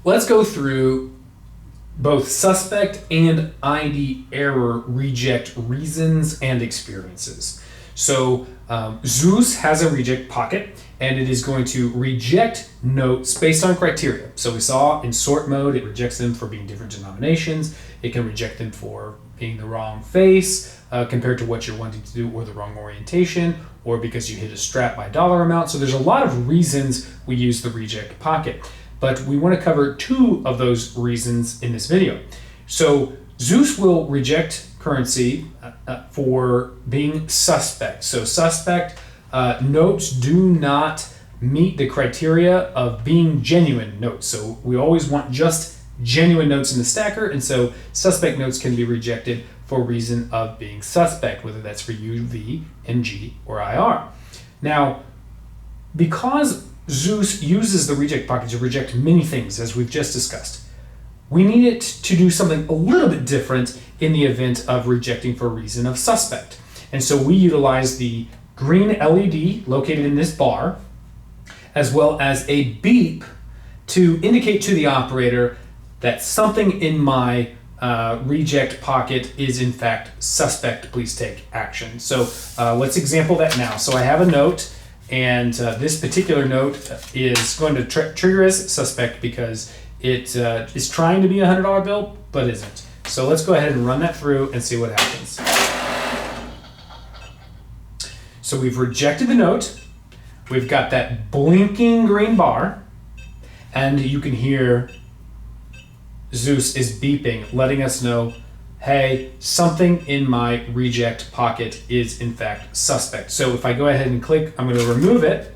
let's go through both suspect and ID error reject reasons and experiences. So Zeus has a reject pocket, and it is going to reject notes based on criteria. So we saw in sort mode, it rejects them for being different denominations. It can reject them for being the wrong face compared to what you're wanting to do, or the wrong orientation, or because you hit a strap by dollar amount. So there's a lot of reasons we use the reject pocket, but we want to cover 2 of those reasons in this video. So Zeus will reject currency for being suspect. So suspect notes do not meet the criteria of being genuine notes. So we always want just genuine notes in the stacker, and so suspect notes can be rejected for reason of being suspect, whether that's for U, V, NG, or IR. Now, because Zeus uses the reject pocket to reject many things, as we've just discussed, we need it to do something a little bit different in the event of rejecting for reason of suspect. And so we utilize the green LED located in this bar, as well as a beep to indicate to the operator that something in my reject pocket is in fact suspect. Please take action. So let's example that now. So I have a note, and this particular note is going to trigger as suspect because it is trying to be a $100 bill, but isn't. So let's go ahead and run that through and see what happens. So we've rejected the note. We've got that blinking green bar, and you can hear Zeus is beeping, letting us know, hey, something in my reject pocket is in fact suspect. So if I go ahead and click, I'm going to remove it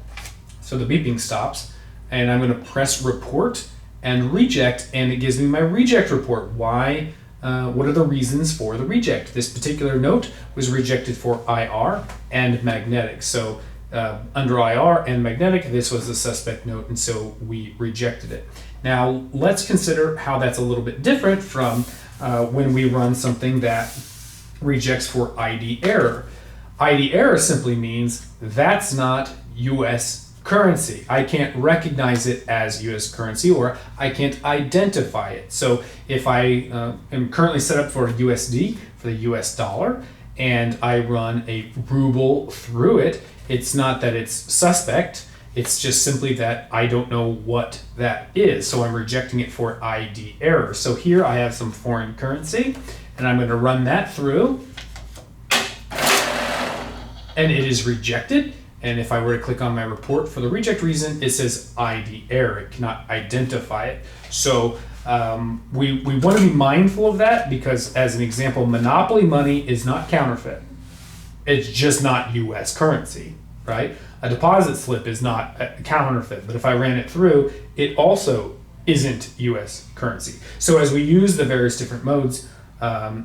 so the beeping stops, and I'm going to press report and reject, and it gives me my reject report. Why? What are the reasons for the reject? This particular note was rejected for IR and magnetic. So under IR and magnetic, this was a suspect note, and so we rejected it. Now let's consider how that's a little bit different from when we run something that rejects for ID error. ID error simply means that's not US currency. I can't recognize it as US currency, or I can't identify it. So if I am currently set up for USD, for the US dollar, and I run a ruble through it, it's not that it's suspect, it's just simply that I don't know what that is. So I'm rejecting it for ID error. So here I have some foreign currency, and I'm going to run that through, and it is rejected. And if I were to click on my report for the reject reason, it says ID error. It cannot identify it. So we want to be mindful of that, because as an example, monopoly money is not counterfeit. It's just not US currency, right? A deposit slip is not a counterfeit, but if I ran it through, it also isn't US currency. So as we use the various different modes,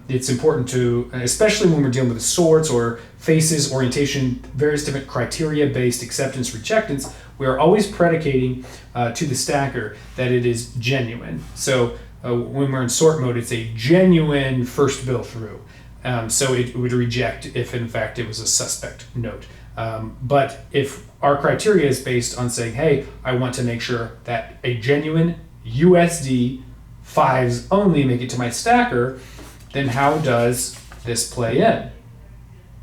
it's important to, especially when we're dealing with sorts or faces, orientation, various different criteria-based acceptance, rejectance, we are always predicating to the stacker that it is genuine. So when we're in sort mode, it's a genuine first bill through. So it would reject if in fact it was a suspect note. But if our criteria is based on saying, hey, I want to make sure that a genuine USD 5s only make it to my stacker, then how does this play in?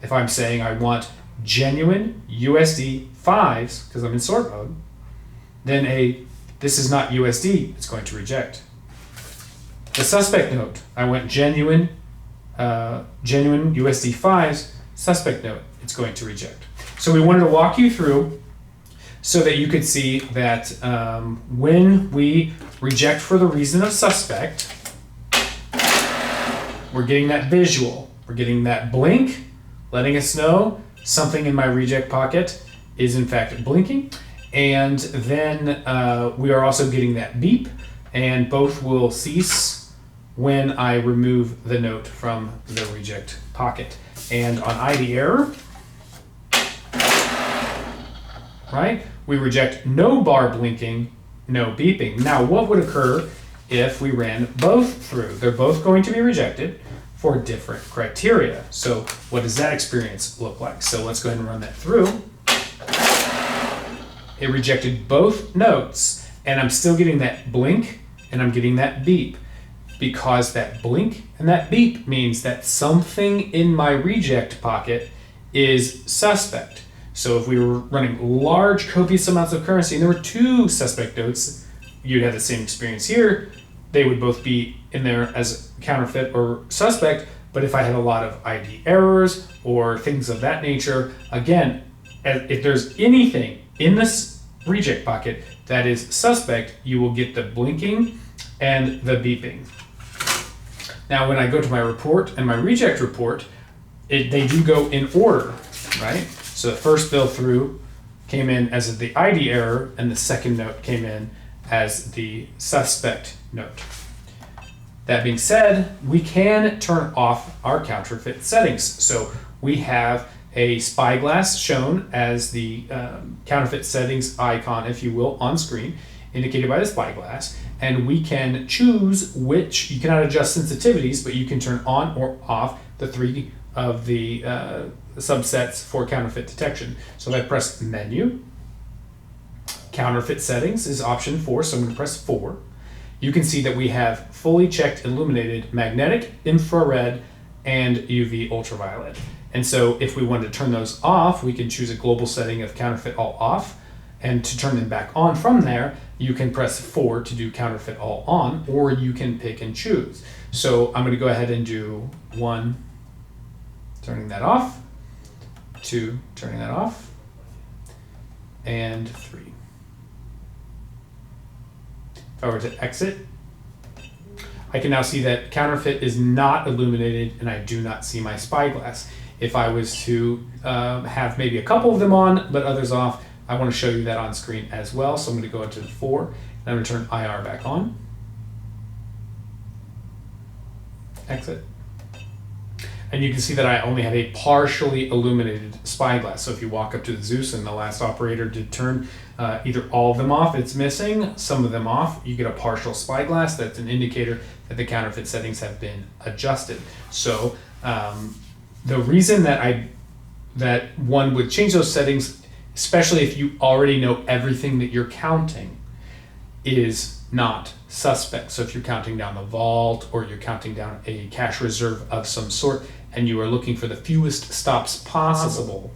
If I'm saying I want genuine USD 5s, because I'm in sort mode, then this is not USD, it's going to reject. The suspect note, I want genuine USD 5s, suspect note, it's going to reject. So we wanted to walk you through so that you could see that when we reject for the reason of suspect, we're getting that visual. We're getting that blink, letting us know something in my reject pocket is in fact blinking. And then we are also getting that beep, and both will cease when I remove the note from the reject pocket. And on ID error, right, we reject no bar blinking, no beeping. Now, what would occur if we ran both through? They're both going to be rejected for different criteria. So what does that experience look like? So let's go ahead and run that through. It rejected both notes, and I'm still getting that blink and I'm getting that beep, because that blink and that beep means that something in my reject pocket is suspect. So if we were running large copious amounts of currency and there were two suspect notes, you'd have the same experience here. They would both be in there as counterfeit or suspect. But if I had a lot of ID errors or things of that nature, again, if there's anything in this reject pocket that is suspect, you will get the blinking and the beeping. Now, when I go to my report and my reject report, they do go in order, right? So the first bill through came in as the ID error, and the second note came in as the suspect note. That being said, we can turn off our counterfeit settings. So we have a spyglass shown as the counterfeit settings icon, if you will, on screen, indicated by the spyglass. And we can choose which, you cannot adjust sensitivities, but you can turn on or off the three of the subsets for counterfeit detection. So if I press menu, counterfeit settings is option 4, so I'm going to press 4. You can see that we have fully checked illuminated magnetic, infrared, and UV ultraviolet. And so if we wanted to turn those off, we can choose a global setting of counterfeit all off. And to turn them back on from there, you can press 4 to do counterfeit all on, or you can pick and choose. So I'm going to go ahead and do 1, turning that off, 2, turning that off, and 3. If I were to exit, I can now see that counterfeit is not illuminated and I do not see my spyglass. If I was to have maybe a couple of them on but others off, I want to show you that on screen as well. So I'm going to go into the 4 and I'm going to turn IR back on. Exit. And you can see that I only have a partially illuminated spyglass. So if you walk up to the Zeus and the last operator did turn either all of them off, it's missing, some of them off, you get a partial spyglass. That's an indicator that the counterfeit settings have been adjusted. So the reason that one would change those settings, especially if you already know everything that you're counting, is not suspect. So if you're counting down the vault or you're counting down a cash reserve of some sort and you are looking for the fewest stops possible,